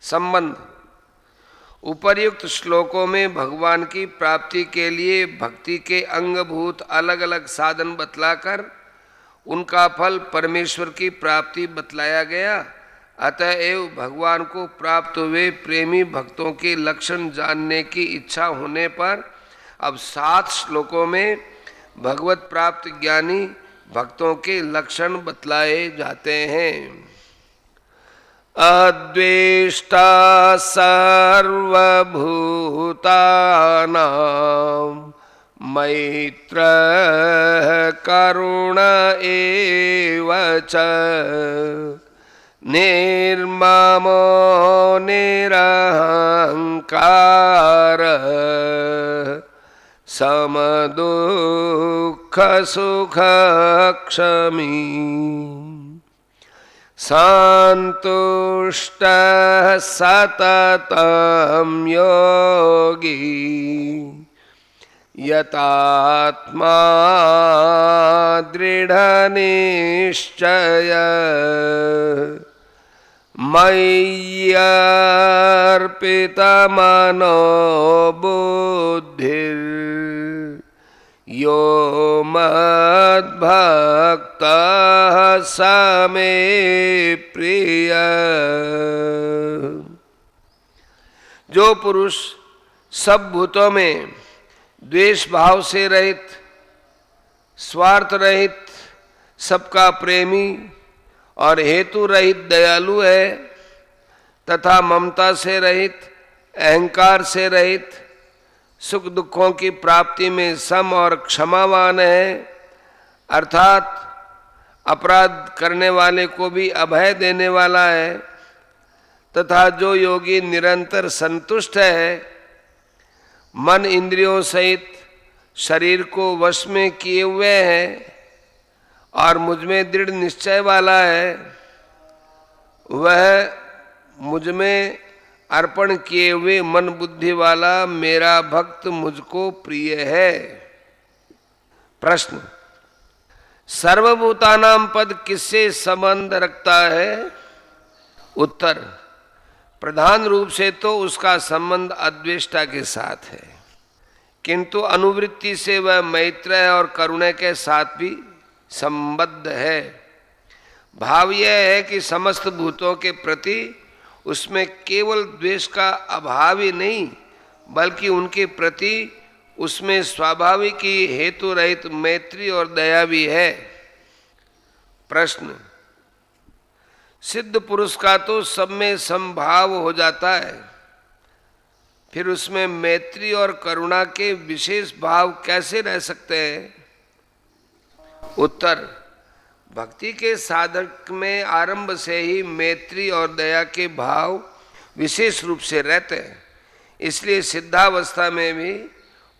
संबंध। उपर्युक्त श्लोकों में भगवान की प्राप्ति के लिए भक्ति के अंगभूत अलग अलग साधन बतलाकर उनका फल परमेश्वर की प्राप्ति बतलाया गया। अतएव भगवान को प्राप्त हुए प्रेमी भक्तों के लक्षण जानने की इच्छा होने पर अब 7 श्लोकों में भगवत प्राप्त ज्ञानी भक्तों के लक्षण बतलाए जाते हैं। अद्वेष्टा सर्वभूतानां मैत्रः करुण एव च निर्ममो निरहंकारः समदुःखसुखक्षमी सन्तुष्टः सततं योगी यतात्मा दृढनिश्चयः मय्यर्पितमनो बुद्धिर् यो मद्भक्तः स मे प्रियः। जो पुरुष सब भूतों में द्वेष भाव से रहित, स्वार्थ रहित, सबका प्रेमी और हेतु रहित दयालु है तथा ममता से रहित, अहंकार से रहित, सुख दुखों की प्राप्ति में सम और क्षमावान है, अर्थात अपराध करने वाले को भी अभय देने वाला है, तथा जो योगी निरंतर संतुष्ट है, मन इंद्रियों सहित शरीर को वश में किए हुए है और मुझ में दृढ़ निश्चय वाला है, वह मुझ में अर्पण किए हुए मन बुद्धि वाला मेरा भक्त मुझको प्रिय है। प्रश्न। सर्वभूतानां पद किससे संबंध रखता है? उत्तर। प्रधान रूप से तो उसका संबंध अद्वेष्टा के साथ है, किंतु अनुवृत्ति से वह मैत्र और करुणा के साथ भी संबद्ध है। भाव यह है कि समस्त भूतों के प्रति उसमें केवल द्वेष का अभाव ही नहीं, बल्कि उनके प्रति उसमें स्वाभाविक ही हेतु रहित मैत्री और दया भी है। प्रश्न। सिद्ध पुरुष का तो सब में समभाव हो जाता है, फिर उसमें मैत्री और करुणा के विशेष भाव कैसे रह सकते हैं? उत्तर। भक्ति के साधक में आरंभ से ही मैत्री और दया के भाव विशेष रूप से रहते हैं, इसलिए सिद्धावस्था में भी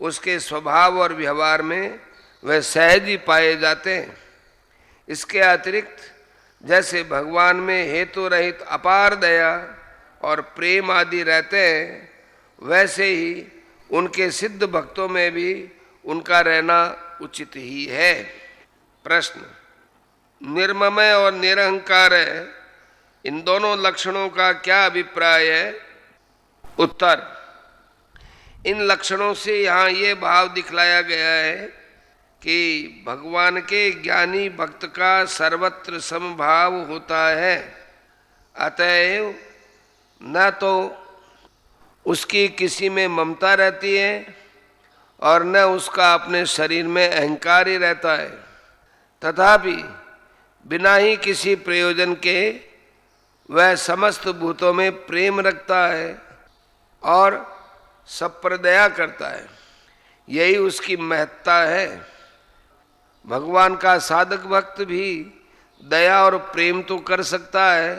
उसके स्वभाव और व्यवहार में वह सहज ही पाए जाते हैं। इसके अतिरिक्त जैसे भगवान में हेतु रहित अपार दया और प्रेम आदि रहते हैं, वैसे ही उनके सिद्ध भक्तों में भी उनका रहना उचित ही है। प्रश्न। निर्ममय और निरहंकार है, इन दोनों लक्षणों का क्या अभिप्राय है? उत्तर। इन लक्षणों से यहाँ ये भाव दिखलाया गया है कि भगवान के ज्ञानी भक्त का सर्वत्र समभाव होता है, अतएव न तो उसकी किसी में ममता रहती है और न उसका अपने शरीर में अहंकार ही रहता है, तथापि बिना ही किसी प्रयोजन के वह समस्त भूतों में प्रेम रखता है और सब पर दया करता है। यही उसकी महत्ता है। भगवान का साधक भक्त भी दया और प्रेम तो कर सकता है,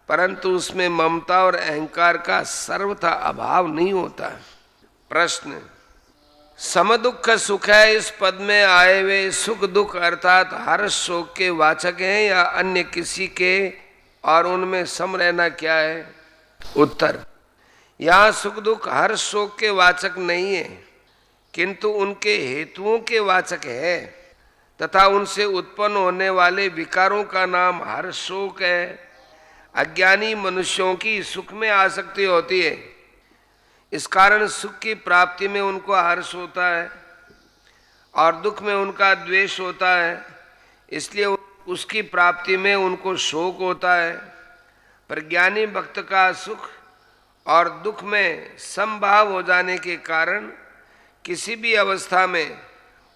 परंतु उसमें ममता और अहंकार का सर्वथा अभाव नहीं होता है। प्रश्न। समदुख सुख है, इस पद में आए हुए सुख दुख अर्थात हर्ष शोक के वाचक हैं या अन्य किसी के, और उनमें सम रहना क्या है? उत्तर। यहाँ सुख दुख हर्ष शोक के वाचक नहीं है, किंतु उनके हेतुओं के वाचक है, तथा उनसे उत्पन्न होने वाले विकारों का नाम हर्ष शोक है। अज्ञानी मनुष्यों की सुख में आसक्ति होती है, इस कारण सुख की प्राप्ति में उनको हर्ष होता है और दुख में उनका द्वेष होता है, इसलिए उसकी प्राप्ति में उनको शोक होता है। पर ज्ञानी भक्त का सुख और दुख में समभाव हो जाने के कारण किसी भी अवस्था में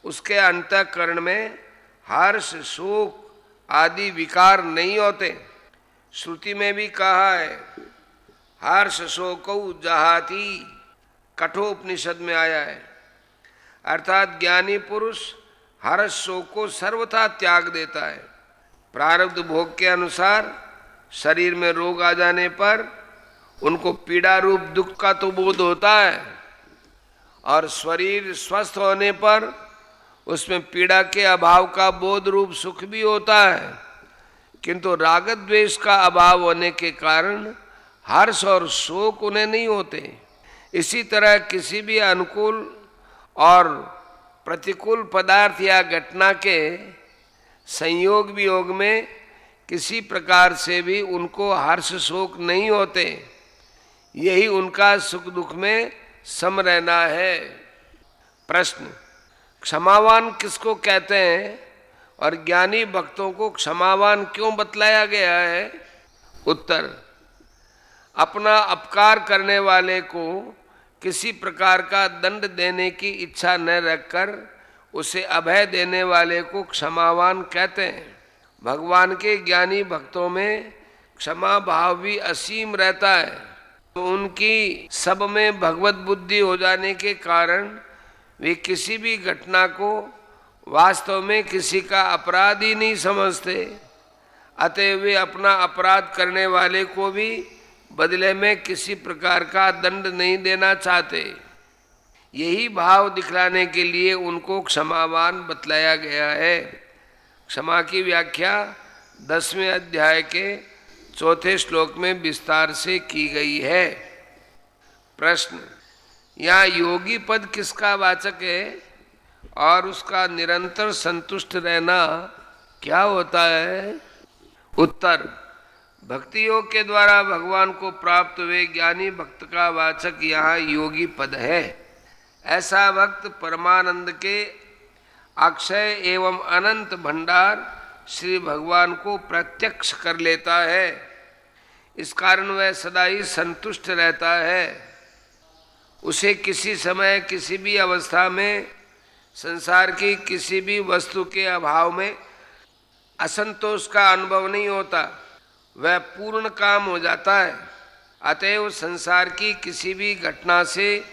उसके अंतःकरण में हर्ष शोक आदि विकार नहीं होते। श्रुति में भी कहा है, हर्ष शोकौ जहाति, कठोपनिषद में आया है। अर्थात ज्ञानी पुरुष हर्ष शोक को सर्वथा त्याग देता है। प्रारब्ध भोग के अनुसार शरीर में रोग आ जाने पर उनको पीड़ा रूप दुख का तो बोध होता है, और शरीर स्वस्थ होने पर उसमें पीड़ा के अभाव का बोध रूप सुख भी होता है, किंतु राग द्वेष का अभाव होने के कारण हर्ष और शोक उन्हें नहीं होते। इसी तरह किसी भी अनुकूल और प्रतिकूल पदार्थ या घटना के संयोग वियोग में किसी प्रकार से भी उनको हर्ष शोक नहीं होते। यही उनका सुख दुख में सम रहना है। प्रश्न, क्षमावान किसको कहते हैं और ज्ञानी भक्तों को क्षमावान क्यों बतलाया गया है? उत्तर, अपना अपकार करने वाले को किसी प्रकार का दंड देने की इच्छा न रखकर उसे अभय देने वाले को क्षमावान कहते हैं। भगवान के ज्ञानी भक्तों में क्षमा भाव भी असीम रहता है, तो उनकी सब में भगवत बुद्धि हो जाने के कारण वे किसी भी घटना को वास्तव में किसी का अपराध ही नहीं समझते। अतः वे अपना अपराध करने वाले को भी बदले में किसी प्रकार का दंड नहीं देना चाहते। यही भाव दिखलाने के लिए उनको क्षमावान बतलाया गया है। क्षमा की व्याख्या 10वें अध्याय के 4 श्लोक में विस्तार से की गई है। प्रश्न, यहाँ योगी पद किसका वाचक है और उसका निरंतर संतुष्ट रहना क्या होता है? उत्तर, भक्ति योग के द्वारा भगवान को प्राप्त हुए ज्ञानी भक्त का वाचक यहाँ योगी पद है। ऐसा भक्त परमानंद के अक्षय एवं अनंत भंडार श्री भगवान को प्रत्यक्ष कर लेता है। इस कारण वह सदा ही संतुष्ट रहता है। उसे किसी समय किसी भी अवस्था में संसार की किसी भी वस्तु के अभाव में असंतोष का अनुभव नहीं होता, वह पूर्ण काम हो जाता है। अतएव संसार की किसी भी घटना से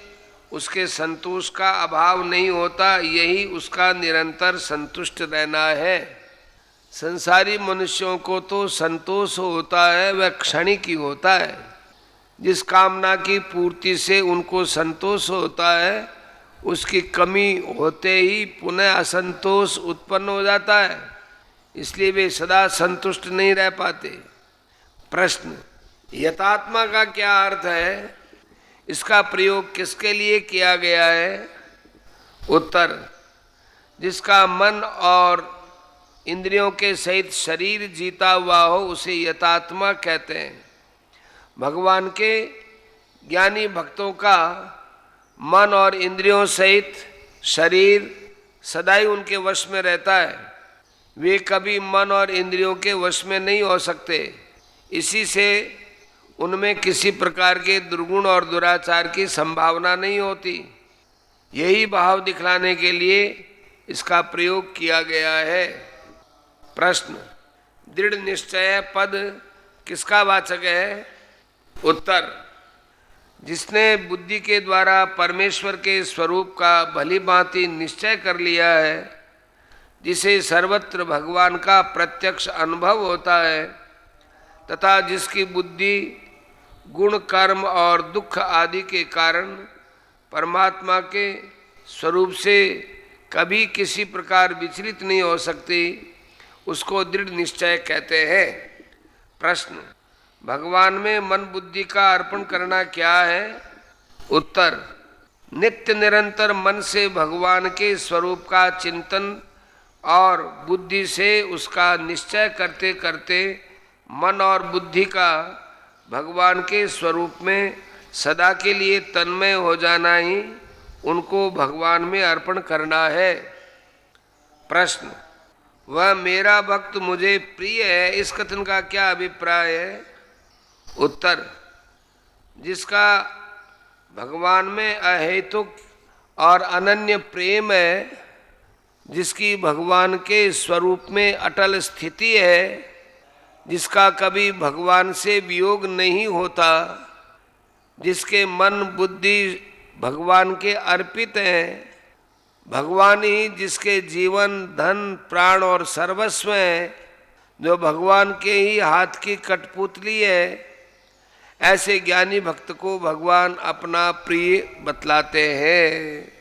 उसके संतोष का अभाव नहीं होता, यही उसका निरंतर संतुष्ट रहना है। संसारी मनुष्यों को तो संतोष होता है, वह क्षणिक ही होता है। जिस कामना की पूर्ति से उनको संतोष होता है, उसकी कमी होते ही पुनः असंतोष उत्पन्न हो जाता है, इसलिए वे सदा संतुष्ट नहीं रह पाते। प्रश्न, यथात्मा का क्या अर्थ है? इसका प्रयोग किसके लिए किया गया है? उत्तर, जिसका मन और इंद्रियों के सहित शरीर जीता हुआ हो उसे यथात्मा कहते हैं। भगवान के ज्ञानी भक्तों का मन और इंद्रियों सहित शरीर सदाई उनके वश में रहता है। वे कभी मन और इंद्रियों के वश में नहीं हो सकते। इसी से उनमें किसी प्रकार के दुर्गुण और दुराचार की संभावना नहीं होती। यही भाव दिखलाने के लिए इसका प्रयोग किया गया है। प्रश्न, दृढ़ निश्चय पद किसका वाचक है? उत्तर, जिसने बुद्धि के द्वारा परमेश्वर के स्वरूप का भली भांति निश्चय कर लिया है, जिसे सर्वत्र भगवान का प्रत्यक्ष अनुभव होता है तथा जिसकी बुद्धि गुण कर्म और दुख आदि के कारण परमात्मा के स्वरूप से कभी किसी प्रकार विचलित नहीं हो सकती, उसको दृढ़ निश्चय कहते हैं। प्रश्न, भगवान में मन बुद्धि का अर्पण करना क्या है? उत्तर, नित्य निरंतर मन से भगवान के स्वरूप का चिंतन और बुद्धि से उसका निश्चय करते करते मन और बुद्धि का भगवान के स्वरूप में सदा के लिए तन्मय हो जाना ही उनको भगवान में अर्पण करना है। प्रश्न, वह मेरा भक्त मुझे प्रिय है, इस कथन का क्या अभिप्राय है? उत्तर, जिसका भगवान में अहेतुक और अनन्य प्रेम है, जिसकी भगवान के स्वरूप में अटल स्थिति है, जिसका कभी भगवान से वियोग नहीं होता, जिसके मन बुद्धि भगवान के अर्पित हैं, भगवान ही जिसके जीवन धन प्राण और सर्वस्व है, जो भगवान के ही हाथ की कठपुतली है, ऐसे ज्ञानी भक्त को भगवान अपना प्रिय बतलाते हैं।